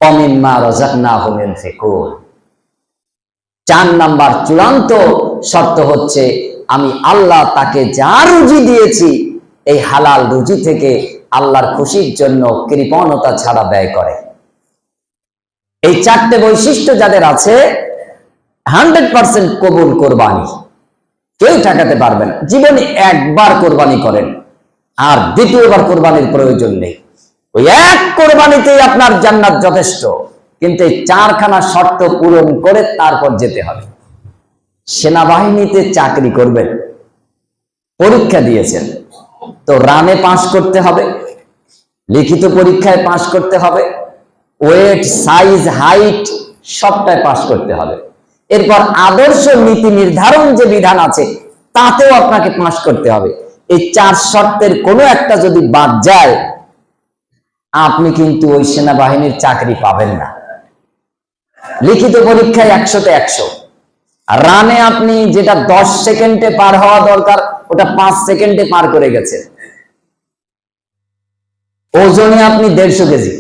অমিম্মা রাযাকনাহুম ইউনফিকুন। 4 number চূড়ান্ত শর্ত হচ্ছে আমি আল্লাহ তাকে যা রুজি দিয়েছি এই হালাল রুজি থেকে আল্লাহর খুশির জন্য কৃপণতা ছাড়া ব্যয় করে। এই 4টে বৈশিষ্ট্য যাদের আছে 100% কবুল কোরবানি। কেউ ঠেকাতে পারবে না। জীবনে একবার কোরবানি করেন, আর দ্বিতীয়বার কোরবানির প্রয়োজন নেই। ওই এক কোরবানিতেই আপনার জান্নাত যথেষ্ট। কিন্তু এই 4খানা শর্ত পূরণ করে তারপর যেতে হবে। সেনাবাহিনীতে চাকরি করবেন, পরীক্ষা দিয়েছেন, তো রানে পাস করতে হবে, লিখিত পরীক্ষায় পাস করতে হবে, ওয়েট, সাইজ, হাইট সবটাই পাস করতে হবে। এরপর আদর্শ নীতি নির্ধারণ যে বিধান আছে তাতেও আপনাকে পাস করতে হবে। এই 4 শর্তের কোনো একটা যদি বাদ যায় আপনি কিন্তু ওই সেনাবাহিনীর চাকরি পাবেন না। লিখিত পরীক্ষায় 100-তে 100, রানে আপনি যেটা 10 সেকেন্ডে পার হওয়া দরকার ওটা 5 সেকেন্ডে পার করে গেছে। ওজনে আপনি 150 কেজি,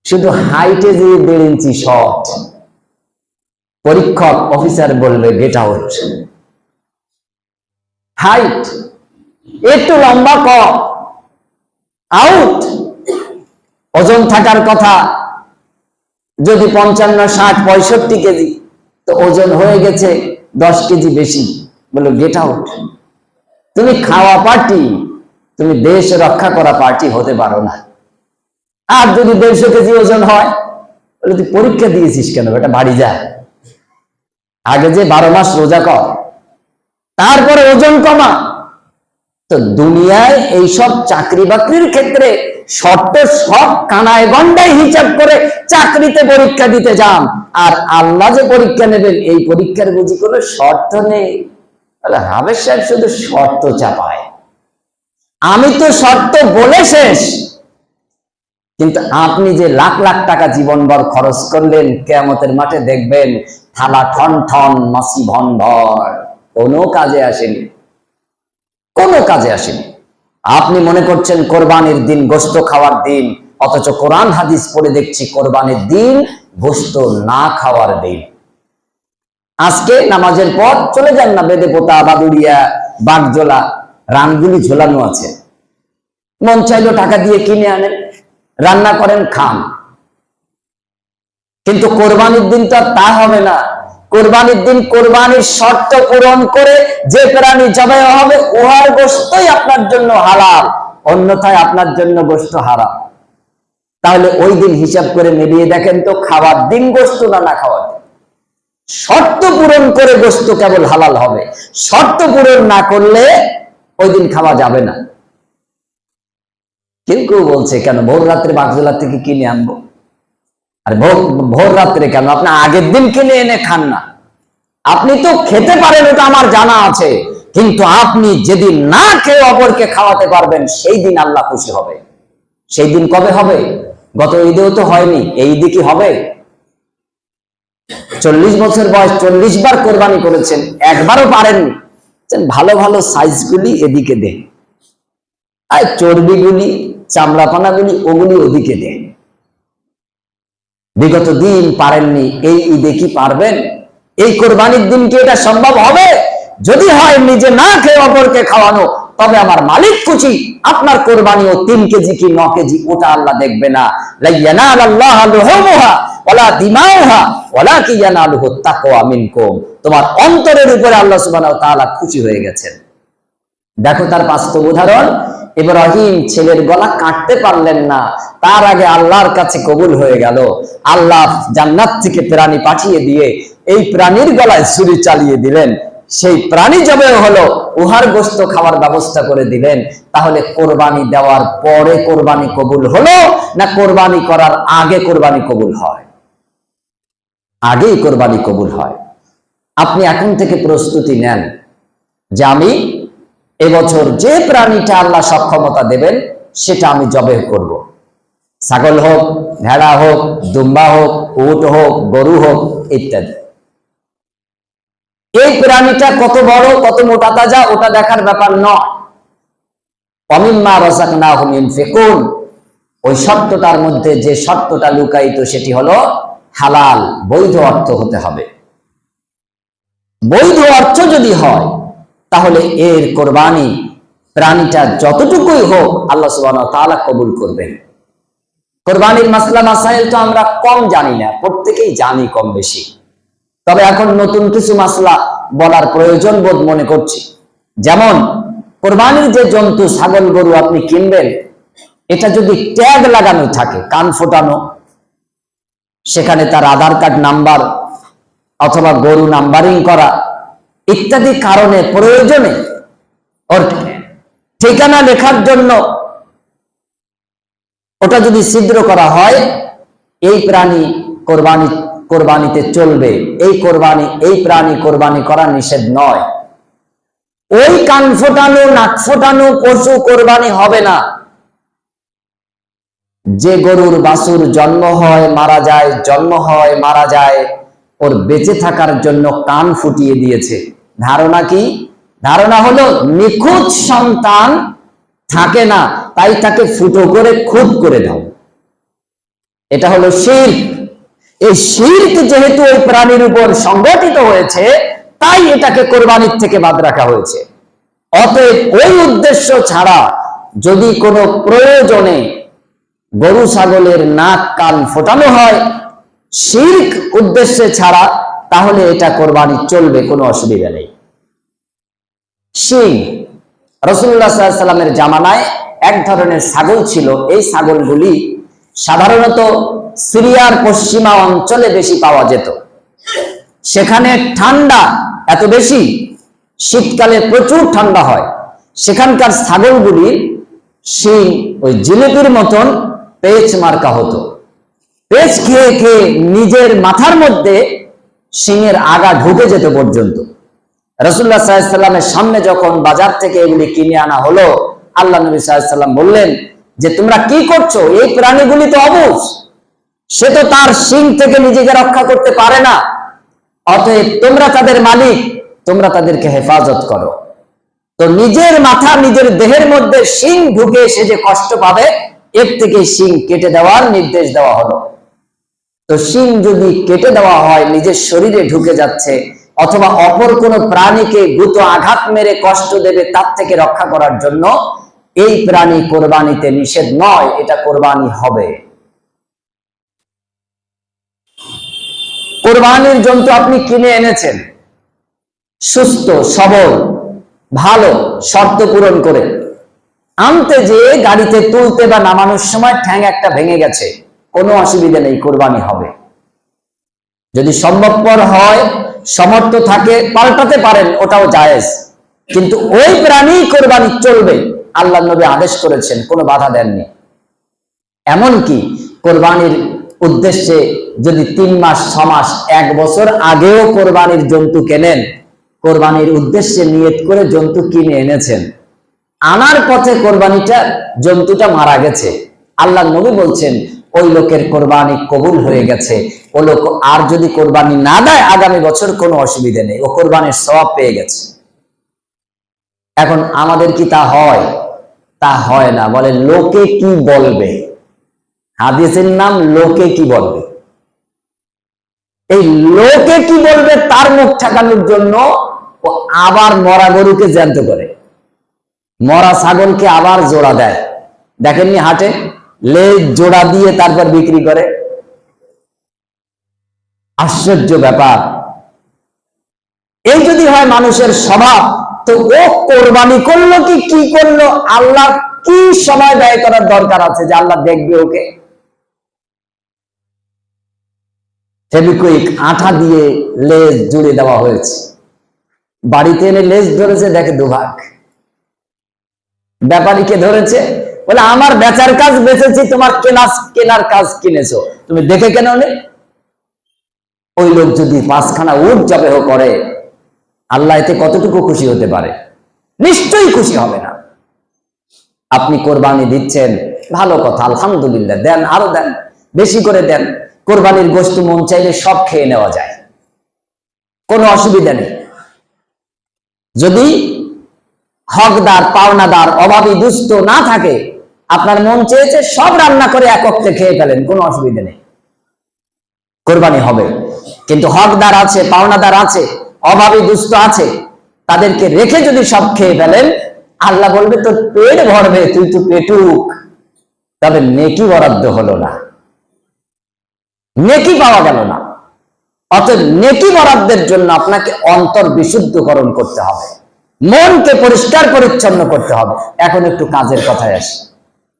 শুধু হাইটে যে 1.5 ইঞ্চি শর্ট। পরীক্ষক অফিসার বলবে গেট আউট। হাইট একটু লম্বা কম, আউট। ওজন থাকার কথা যদি 55, 60, 65 কেজি, তো ওজন হয়ে গেছে 10 কেজি বেশি, বলো গেট আউট। তুমি খাওয়া পার্টি, তুমি দেশ রক্ষা করা পার্টি হতে পারো না। আর যদি 150 কেজি ওজন হয়, বলে তুই পরীক্ষা দিয়েছিস কেন বেটা, বাড়ি যা, আগে যে 12 মাস রোজা কর, তারপরে ওজন কমা। তো দুনিয়ায় এইসব চাকরি বাকরির ক্ষেত্রে শর্ত সব কানায় গন্ডায় হিসাব করে চাকরিতে পরীক্ষা দিতে যান, আর আল্লাহ যে পরীক্ষা নেবেন এই পরীক্ষার বুঝি কোনো শর্ত নেই। তাহলে হাবেজ সাহেব শুধু শর্ত চাপায়। আমি তো শর্ত বলে শেষ, কিন্তু আপনি যে লাখ লাখ টাকা জীবনভর খরচ করলেন, কিয়ামতের মাঠে দেখবেন থালা ঠন ঠন, মাছি ভন ভর, কোনো কাজে আসেনি, কোনো কাজে আসেনি। আপনি মনে করছেন কোরবানির দিন গোশত খাওয়ার দিন, অথচ কোরআন হাদিস পড়ে দেখছি কোরবানির দিন গোশত না খাওয়ার দিন। আজকে নামাজের পর চলে যান না বেদে পোতা, বাদুড়িয়া, বাগজোলা, রানগুলি ঝোলানো আছে, মন চাইলো টাকা দিয়ে কিনে আনেন, রান্না করেন, খান। কিন্তু কোরবানির দিন তো আর তা হবে না। কোরবানির দিন কোরবানির শর্ত পূরণ করে যে প্রাণী জবাই হবে উহার গোশতই আপনার জন্য হালাল, অন্যথায় আপনার জন্য গোশত হারাম। তাহলে ওই দিন হিসাব করে মিলিয়ে দেখেন তো, খাওয়ার দিন গোশত না না খাওয়ার দিন? শর্ত পূরণ করে গোশত কেবল হালাল হবে, শর্ত পূরণ না করলে ওই দিন খাওয়া যাবে না। কেউ কেউ বলছে কেন ভোর রাত্রে বাগজোলা থেকে কিনে আনবো? আর ভোর রাত্রে কেন? আপনি আগের দিন কিনে এনে খান না। আপনি তো খেতে পারেন, ওটা আমার জানা আছে, কিন্তু আপনি যেদিন না খেয়ে অপরকে খাওয়াতে পারবেন সেই দিন আল্লাহ খুশি হবে। সেই দিন কবে হবে? গত ঈদেও তো হয়নি, এই ঈদে কি হবে? 40 বছর বয়স, 40 বার কোরবানি করেছেন, একবারও পারেননি। ভালো ভালো সাইজগুলি এদিকে দেন, আর চর্বিগুলি, চামড়াপানাগুলি ওগুলি ওদিকে দেন। বিগত দিন পারেননি, এই ঈদে কি পারবেন? এই কোরবানির দিন কি এটা সম্ভব হবে? যদি হয় নিজে না খেয়ে অপরকে খাওয়ানো, তবে আমার মালিক খুশি। আপনার কোরবানিও 3 কেজি কি 9 কেজি ওটা আল্লাহ দেখবে না। লা ইয়ানালাল্লাহু লুহুমুহা ওয়ালা দিমাউহা ওয়ালাকিন ইয়ানালুহুত তাকওয়া মিনকুম। তোমার অন্তরের উপরে আল্লাহ সুবহানাহু ওয়া তাআলা খুশি হয়ে গেছেন। দেখো তার বাস্তব উদাহরণ। ইব্রাহিম ছেলের গলা কাটতে পারলেন না, তার আগে আল্লাহর কাছে কবুল হয়ে গেল। আল্লাহ জান্নাত থেকে প্রাণী পাঠিয়ে দিয়ে এই প্রাণীর গলায় ছুরি চালিয়ে দিলেন, সেই প্রাণী জবে হলো, উহার গোশত খাওয়ার ব্যবস্থা করে দিলেন। তাহলে কোরবানি দেওয়ার পরে কোরবানি কবুল হলো না কোরবানি করার আগে কোরবানি কবুল হয়? আগেই কোরবানি কবুল হয়। আপনি এখন থেকে প্রস্তুতি নেন যে আমি এবছর যে প্রাণীটা আল্লাহ সক্ষমতা দেবেন সেটা আমি জবেহ করব। ছাগল হোক, ভেড়া হোক, দুম্বা হোক, উট হোক, গরু হোক ইত্যাদি। এই প্রাণীটা কত বড়, কত মোটা তাজা ওটা দেখার ব্যাপার নয়। অমিম্মা রাযাকনাহুম ইউনফিকুন, ওই শর্তটার মধ্যে যে শর্তটা লুকায়িত সেটি হলো হালাল, বৈধ অর্থ হতে হবে। বৈধ অর্থ যদি হয় তাহলে এর কোরবানি প্রাণীটা যতটুকুই হোক আল্লাহ সুবহানাহু ওয়া তাআলা কবুল করবেন। কোরবানির মাসলা মাসাইল তো আমরা কম জানি না, প্রত্যেকেই জানি কম বেশি। তবে এখন নতুন কিছু মাসলা বলার প্রয়োজন বোধ মনে করছি। যেমন কোরবানির যে জন্তু ছাগল গরু আপনি কিনবেন, এটা যদি ট্যাগ লাগানো থাকে, কান ফোটানো, সেখানে তার আধার কার্ড নাম্বার অথবা গরু নাম্বারিং করা ইত্যাদি কারণে প্রয়োজনে ওর ঠিকানা লেখার জন্য ওটা যদি ছিদ্র করা হয়, এই প্রাণী কোরবানিতে চলবে। এই প্রাণী কোরবানি করা নিষেধ নয়। ওই কান ফোটানো নাক ফোটানো পশু কোরবানি হবে না। যে গরুর বাছুর জন্ম হয় মারা যায়, জন্ম হয় মারা যায়, ওর বেঁচে থাকার জন্য কান ফুটিয়ে দিয়েছে। ধারণা কি? ধারণা হলো নিখুঁত সন্তান থাকে না, তাই তাকে ফুটো করে খুদ করে দাও। এটা হলো শিরক। এই শিরক যেহেতু ওই প্রাণীর উপর সংগঠিত হয়েছে, তাই এটাকে কোরবানির থেকে বাদ রাখা হয়েছে। অতএব ওই উদ্দেশ্য ছাড়া যদি কোনো প্রয়োজনে গরু ছাগলের নাক কান ফোটানো হয় শিরক উদ্দেশ্যে ছাড়া, তাহলে এটা কোরবানি চলবে, কোনো অসুবিধা নেই। শিং, রাসূলুল্লাহ সাল্লাল্লাহু আলাইহি ওয়াসাল্লামের জামানায় এক ধরনের ছাগল ছিল। এই ছাগলগুলি সাধারণত সিরিয়ার পশ্চিমা অঞ্চলে বেশি পাওয়া যেত। সেখানে ঠান্ডা এত বেশি, শীতকালে প্রচুর ঠান্ডা হয়। সেখানকার ছাগলগুলি শিং ওই জিলিপির মতন পেঁচ মার্কা হতো। পেঁচ খেয়ে খেয়ে নিজের মাথার মধ্যে শিংয়ের আগা ঢুকে যেত পর্যন্ত। রাসূলুল্লাহ সাল্লাল্লাহু আলাইহি ওয়াসাল্লামের সামনে যখন বাজার থেকে এগুলি কিনে আনা হলো, আল্লাহ নবী সাল্লাল্লাহু আলাইহি ওয়াসাল্লাম বললেন যে তোমরা কি করছো? এই প্রাণীগুলি তো অবুঝ, সে তো তার শিং থেকে নিজেকে রক্ষা করতে পারে না। অতএব তোমরা তাদের মালিক, তোমরা তাদেরকে হেফাজত করো। তো নিজের মাথা নিজের দেহের মধ্যে শিং ঢুকে সে যে কষ্ট পাবে, এর থেকে শিং কেটে দেওয়ার নির্দেশ দেওয়া হলো। তো শিং যদি কেটে দেওয়া হয়, নিজের শরীরে ঢুকে যাচ্ছে, অথবা অপর কোনো প্রাণীকে গুঁতো আঘাত মেরে কষ্ট দেবে, তার থেকে রক্ষা করার জন্য এই প্রাণী কোরবানিতে নিষেধ নয়, এটা কোরবানি হবে। কোরবানির জন্তু আপনি কিনে এনেছেন, সুস্থ সবল ভালো, শর্ত পূরণ করে আনতে যেয়ে গাড়িতে তুলতে বা নামানোর সময় ঠ্যাং একটা ভেঙে গেছে, কোনো অসুবিধা নেই, কোরবানি হবে। যদি সম্ভবপর হয়, সমর্থ থাকে, পাল্টাতে পারেন, ওটাও জায়েজ। কিন্তু ওই প্রাণী কোরবানি চলবে, আল্লাহ নবী আদেশ করেছেন, কোনো বাধা দেননি। এমনকি কোরবানির উদ্দেশ্যে যদি 3 মাস 6 মাস 1 বছর আগেও কোরবানির জন্তু কেনেন, কোরবানির উদ্দেশ্যে নিয়ত করে জন্তু কিনে এনেছেন, আনার পথে জন্তুটা মারা গেছে, আল্লাহ নবী বলছেন ওই লোকের কোরবানি কবুল হয়ে গেছে। ও লোক আর যদি কোরবানি না দেয় আগামী বছর, কোনো অসুবিধা নেই, ও কোরবানির সওয়াব পেয়ে গেছে। এখন আমাদের কি তা হয়? তা হয় না। বলে লোকে কি বলবে, হাদিসের নাম লোকে কি বলবে। এই লোকে কি বলবে তার মুখ ঠেকানোর জন্য ও আবার মরা গরুকে জ্যান্ত করে, মরা ছাগলকে আবার জোড়া দেয়। দেখেননি হাটে লেজ জোড়া দিয়ে তারপর বিক্রি করে? আশ্চর্য ব্যাপার। এই যদি হয় মানুষের স্বভাব, তো ও কোরবানি করলো কি করলো, আল্লাহ কি সময় ব্যয় করার দরকার আছে যে আল্লাহ দেখবে ওকে? ফেবিকুইক আঠা দিয়ে লেজ জুড়ে দেওয়া হয়েছে, বাড়িতে এনে লেজ ধরেছে, দেখে দুভাগ। ব্যাপারীকে ধরেছে, বলে আমার বেচার কাজ বেচেছি, তোমার কেনার কাজ কিনেছো, তুমি দেখে কেন নেই? ওই লোক যদি 5খানা উট জবেহ করে, আল্লাহ এতে কতটুকু খুশি হতে পারে? নিশ্চয়ই খুশি হবে না। আপনি কোরবানি দিচ্ছেন, ভালো কথা, আলহামদুলিল্লাহ, দেন, আরো দেন, বেশি করে দেন। কোরবানির গোশত মন চাইলে সব খেয়ে নেওয়া যায়, কোনো অসুবিধা নেই। যদি হকদার, পাওনাদার, অভাবী, দুস্থ না থাকে, আপনার মন চেয়েছে সব রান্না করে একত্রে খেয়ে ফেলেন, কোনো অসুবিধা নেই, কোরবানি হবে। কিন্তু হকদার আছে, পাওনাদার আছে, অভাবী দুস্থ আছে, তাদেরকে রেখে যদি সব খেয়ে ফেলেন, আল্লাহ বলবে তোর পেট ভরবে, তুই তো পেটুক, তবে নেকি বরাদ্দ হলো না, নেকি পাওয়া গেল না। অতএব নেকি বরাদ্দের জন্য আপনাকে অন্তর বিশুদ্ধকরণ করতে হবে, মনকে পরিষ্কার পরিচ্ছন্ন করতে হবে। এখন একটু কাজের কথায় আসি।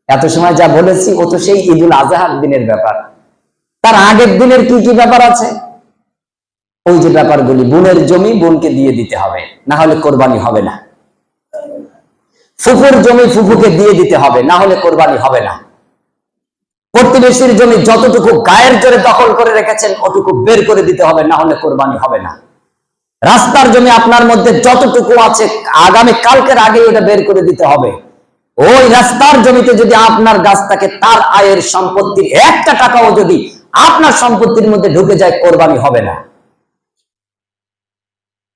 এত সময় যা বলেছি ও তো সেই ঈদুল আজহার দিনের ব্যাপার, তার আগের দিনের কি কি ব্যাপার আছে, ওই যে ব্যাপারগুলি, বোনের জমি বোনকে দিয়ে দিতে হবে, না হলে কোরবানি হবে না। ফুফুর জমি ফুফুকে দিয়ে দিতে হবে, না হলে কোরবানি হবে না। প্রতিবেশীর জমি যতটুকু গায়ের জোরে দখল করে রেখেছেন ওটুকু বের করে দিতে হবে, না হলে কোরবানি হবে না। রাস্তার জমি আপনার মধ্যে যতটুকু আছে আগামী কালকের আগে ওটা বের করে দিতে হবে। ওই রাস্তার জমিতে যদি আপনার গাছ থাকে, তার আয়ের সম্পত্তির একটা টাকাও যদি আপনার সম্পত্তির মধ্যে ঢুকে যায়, কোরবানি হবে না।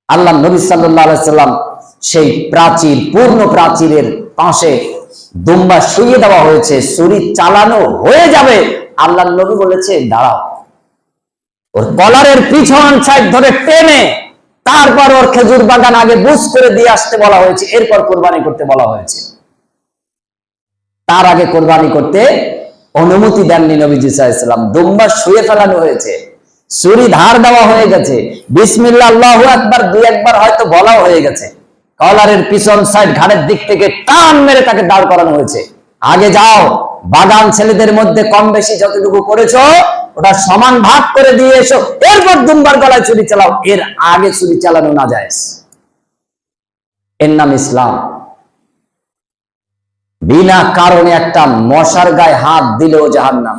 আল্লাহ নবী সাল্লাল্লাহু আলাইহি সাল্লাম সেই প্রাচীর, পূর্ণ প্রাচীরের পাশে দুম্বা শুইয়ে দেওয়া হয়েছে, ছুরি চালানো হয়ে যাবে, আল্লাহ নবী বলেছে দাঁড়াও, ওর কলারের পিছন সাইড ধরে টেনে তারপর ওর খেজুর বাগান আগে বুঝ করে দিয়ে আসতে বলা হয়েছে, এরপর কোরবানি করতে বলা হয়েছে। তার আগে কোরবানি করতে অনুমতি দেননি নবীজি সাল্লাল্লাহু আলাইহি ওয়াসাল্লাম। দুম্বা শুয়ে ফেলানো হয়েছে, ছুরি ধার দেওয়া হয়ে গেছে, বিসমিল্লাহ আল্লাহু আকবার দুই একবার হয়তো বলাও হয়ে গেছে, কলারের পিছন সাইড ঘাড়ের দিক থেকে টান মেরে তাকে দাঁড় করানো হয়েছে। আগে যাও, বাগান ছেলেদের মধ্যে কম বেশি যতটুকু করেছো ওটা সমান ভাগ করে দিয়ে এসো, এরপর দুম্বার গলায় ছুরি চালাও। এর আগে ছুরি চালানো না যায়। এর নাম ইসলাম। বিনা কারণে একটা মশার গায়ে হাত দিলেও জাহান্নাম,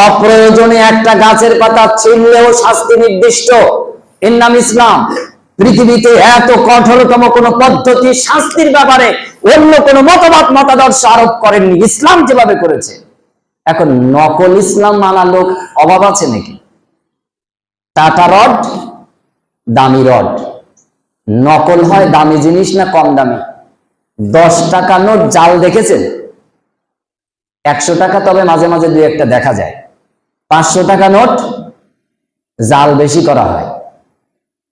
অপ্রয়োজনে একটা গাছের পাতা ছিঁড়লেও শাস্তি নির্দিষ্ট, এর নাম ইসলাম। পৃথিবীতে এত কঠোরতম কোন পদ্ধতি শাস্তির ব্যাপারে অন্য কোন মতবাদ মতাদর্শ আরোপ করেননি, ইসলাম যেভাবে করেছে। এখন নকল ইসলাম মানা লোক অভাব আছে নাকি? টাটা রড, দামি রড, নকল হয় দামি জিনিস না কম দামি? 10 টাকা নোট জাল দেখেছেন? 100 টাকা তবে মাঝে মাঝে দুই একটা দেখা যায়, 500 টাকা নোট জাল বেশি করা হয়।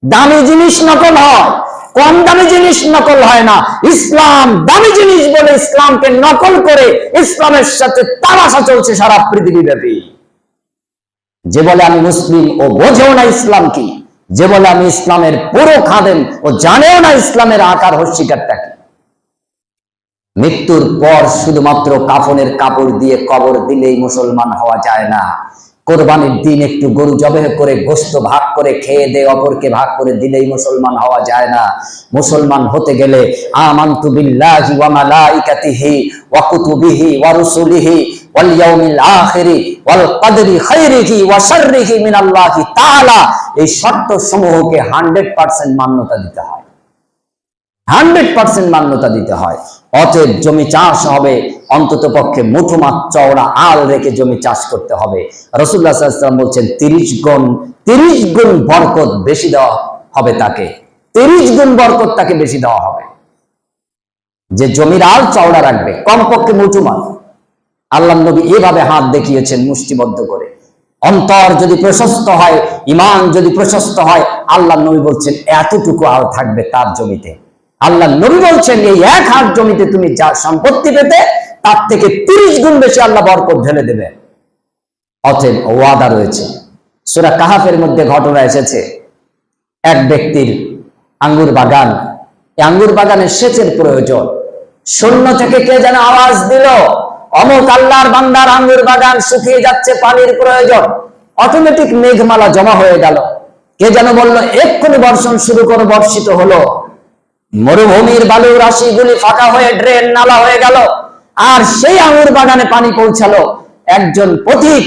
দামি জিনিস নকল হয়, কম দামি জিনিস নকল হয় না। ইসলাম দামি জিনিস বলে ইসলামকে নকল করে ইসলামের সাথে তামাশা চলছে সারা পৃথিবী ব্যাপী। যে বলে আমি মুসলিম ও বোঝেও না ইসলাম কি, যে বলে আমি ইসলামের পুরো খাদেম ও জানেও না ইসলামের আকার হস্যিকারটা কি। মৃত্যুর পর শুধুমাত্র কাফনের কাপড় দিয়ে কবর দিলেই মুসলমান হওয়া যায় না। কোরবানির দিন একটু গরু জবাই করে গোশত ভাগ করে খেয়ে দে অপরকে ভাগ করে দিলেই মুসলমান হওয়া যায় না। মুসলমান হতে গেলে আমানতু বিল্লাহি ওয়া মালাইকাতিহি ওয়া কুতুবিহি ওয়া রুসুলিহি ওয়াল ইয়াউমিল আখিরি ওয়াল কদরি খাইরিহি ওয়া শাররিহি মিনাল্লাহি তাআলা, এই শর্ত সমূহকে 100% মান্যতা দিতে হয়, 100% মান্যতা দিতে হয়। অতএব জমি চাষ হবে অন্তত পক্ষে মুঠো মাছ চওড়া আল রেখে জমি চাষ করতে হবে। রাসূলুল্লাহ সাল্লাল্লাহু আলাইহি ওয়াসাল্লাম বলছেন 30 গুণ বরকত বেশি দেওয়া হবে তাকে, 30 গুণ বরকত তাকে বেশি দেওয়া হবে যে জমির আল চওড়া রাখবে, কমপক্ষে মুঠো মাছ। আল্লাহর নবী এভাবে হাত দেখিয়েছেন মুষ্টিবদ্ধ করে। অন্তর যদি প্রশস্ত হয়, ঈমান যদি প্রশস্ত হয়, আল্লাহর নবী বলছেন এতটুকু আল থাকবে তার জমিতে। আল্লাহ নবী বলছেন এই এক হাত জমিতে তুমি যা সম্পত্তি পেতে তার থেকে 30 গুণ বেশি আল্লাহ বরকত ঢেলে দেবে। অতএব ওয়াদা রয়েছে। সূরা কাহাফের মধ্যে ঘটনা এসেছে, এক ব্যক্তির আঙ্গুর বাগান, এই আঙ্গুর বাগানে সেচের প্রয়োজন। শূন্য থেকে কে যেন আওয়াজ দিল, অমুক আল্লাহর বান্দার আঙ্গুর বাগান শুকিয়ে যাচ্ছে, পানির প্রয়োজন। অটোমেটিক মেঘমালা জমা হয়ে গেল। কে যেন বলল এক্ষুনি বর্ষণ শুরু করো, বর্ষিত হলো। মরুভূমির বালু রাশিগুলি ফাঁকা হয়ে ড্রেন নালা হয়ে গেল, আর সেই আঙ্গুর বাগানে পানি পৌঁছালো। একজন পথিক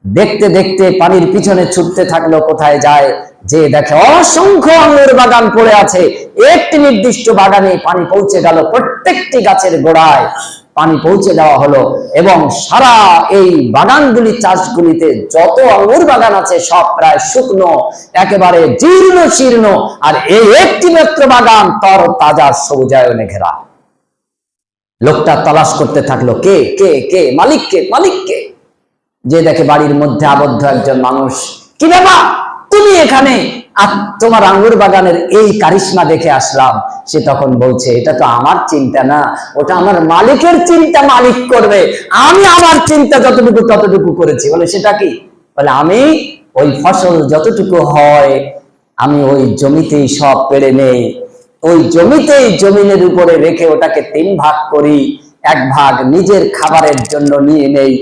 দেখতে দেখতে পানির পিছনে ছুটতে থাকলো, কোথায় যায়, যে দেখে অসংখ্য আঙ্গুর বাগান পড়ে আছে। একটি নির্দিষ্ট বাগানে পানি পৌঁছে গেল, প্রত্যেকটি গাছের গোড়ায় পানি পৌঁছে দেওয়া হলো, এবং সারা এই বাগানগুলি চাষগুলিতে যত আঙ্গুর বাগান আছে সব প্রায় শুকনো, একেবারে জীর্ণ শীর্ণ, আর এই একটি মাত্র বাগান তর তাজা সবুজায়নে ঘেরা। লোকটা তলাশ করতে থাকলো, কে কে কে, মালিক কে, মালিক কে। যে দেখে বাড়ির মধ্যে আবদ্ধ একজন মানুষ। কি ব্যাপার, তুমি এখানে? তোমার আঙ্গুর বাগানের এই কারিশমা দেখে আসলাম। সে তখন বলছে, এটা তো আমার চিন্তা না, ওটা আমার মালিকের চিন্তা, মালিক করবে। আমি আমার চিন্তা যতটুকু ততটুকু করেছি। বলে সেটা কি? বলে আমি ওই ফসল যতটুকু হয় আমি ওই জমিতেই সব পেড়ে নেই, ওই জমিতেই জমিনের উপরে রেখে ওটাকে 3 ভাগ করি। 1 ভাগ নিজের খাবারের জন্য নিয়ে নেই,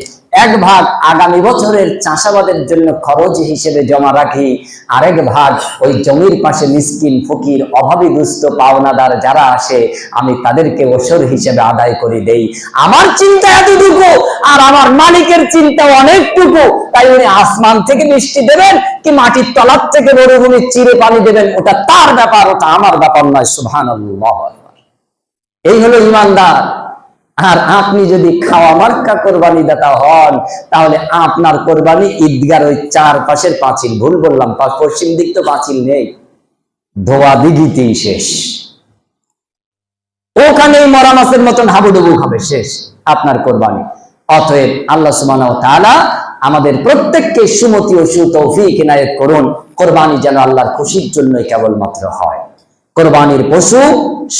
1 ভাগ আগামী বছরের চাষাবাদের জন্য খরচ হিসেবে জমা রাখি, আরেক ভাগ ওই জমির পাশে মিসকিন ফকির অভাবী দুস্থ পাওনাদার যারা আসে আমি তাদেরকে ওসর হিসেবে আদায় করে দেই। আমার চিন্তা এতটুকু, আর আমার মালিকের চিন্তা অনেকটুকু। তাই উনি আসমান থেকে বৃষ্টি দেবেন কি মাটির তলার থেকে মরুভূমির চিরে পানি দেবেন, ওটা তার ব্যাপার, ওটা আমার ব্যাপার নয়। সুবহানাল্লাহ। এই হলো ইমানদার। আর আপনি যদি খাওয়া মার্কা কোরবানি দাতা হন, তাহলে আপনার কোরবানি ঈদগার ওই 4 পাশের পাঁচিল, ভুল বললাম, পশ্চিম দিক তো পাঁচিল নেই, ধোয়া দিঘিতেই শেষ, ওখানেই মরা মাছের মতন হাবুডুবু খাবে, শেষ আপনার কোরবানি। অতএব আল্লাহ সুবহানাহু ওয়া তাআলা আমাদের প্রত্যেককে সুমতি ও সুতৌফিক ইনায়েত করুন। কোরবানি যেন আল্লাহর খুশির জন্যই কেবলমাত্র হয়। কোরবানির পশু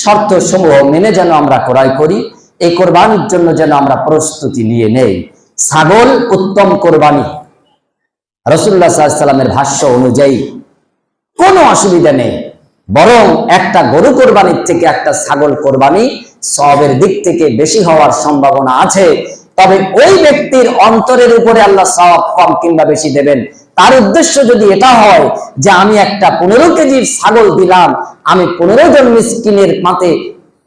শর্ত সমূহ মেনে যেন আমরা ক্রয় করি, এই কোরবানির জন্য যেন আমরা প্রস্তুতি নিয়ে নেই। ছাগল উত্তম কোরবানি। রাসূলুল্লাহ সাল্লাল্লাহু আলাইহি ওয়াসাল্লামের ভাষ্য অনুযায়ী কোনো অসুবিধা নেই, বরং একটা গরু কোরবানির থেকে একটা ছাগল কোরবানি সওয়াবের দিক থেকে বেশি হওয়ার সম্ভাবনা আছে। তবে ওই ব্যক্তির অন্তরের উপরে আল্লাহ সওয়াব কম কিংবা বেশি দেবেন। তার উদ্দেশ্য যদি এটা হয় যে আমি একটা 15 কেজির ছাগল দিলাম, আমি 15 জন মিসকিনের পাতে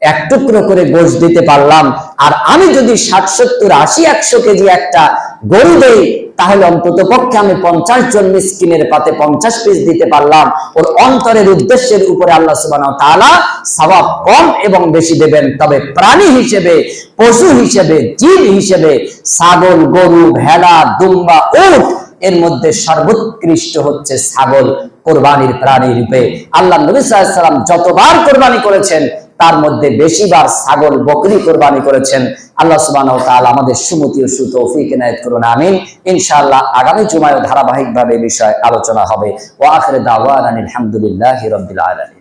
1 টুকরো করে গোশত দিতে পারলাম, আর আমি যদি 60, 70, 80, 100 কেজি একটা গরু দেই, তাহলে অন্তত পক্ষে আমি 50 জন মিসকিনের পাতে 50 পিস দিতে পারলাম। ওর অন্তরের উদ্দেশ্যের উপরে আল্লাহ সুবহানাহু ওয়া তাআলা সওয়াব কম এবং বেশি দেবেন। তবে প্রাণী হিসেবে, পশু হিসেবে, জীব হিসেবে ছাগল, গরু, ভেড়া, দুম্বা, উট, এর মধ্যে সর্বোৎকৃষ্ট হচ্ছে ছাগল কোরবানির প্রাণী রূপে। আল্লাহ নবী সাল্লাল্লাহু আলাইহি ওয়াসাল্লাম যতবার কোরবানি করেছেন তার মধ্যে বেশিবার ছাগল, বকরি কোরবানি করেছেন। আল্লাহ সুবহানাহু ওয়া তাআলা আমাদের সুমতি ও সুতৌফিক ইনায়েত করুন, আমিন। ইনশাআল্লাহ আগামী জুমায় ধারাবাহিকভাবে এই বিষয়ে আলোচনা হবে। ওয়া আখিরু দাওয়ানা আলহামদুলিল্লাহি রাব্বিল আলামিন।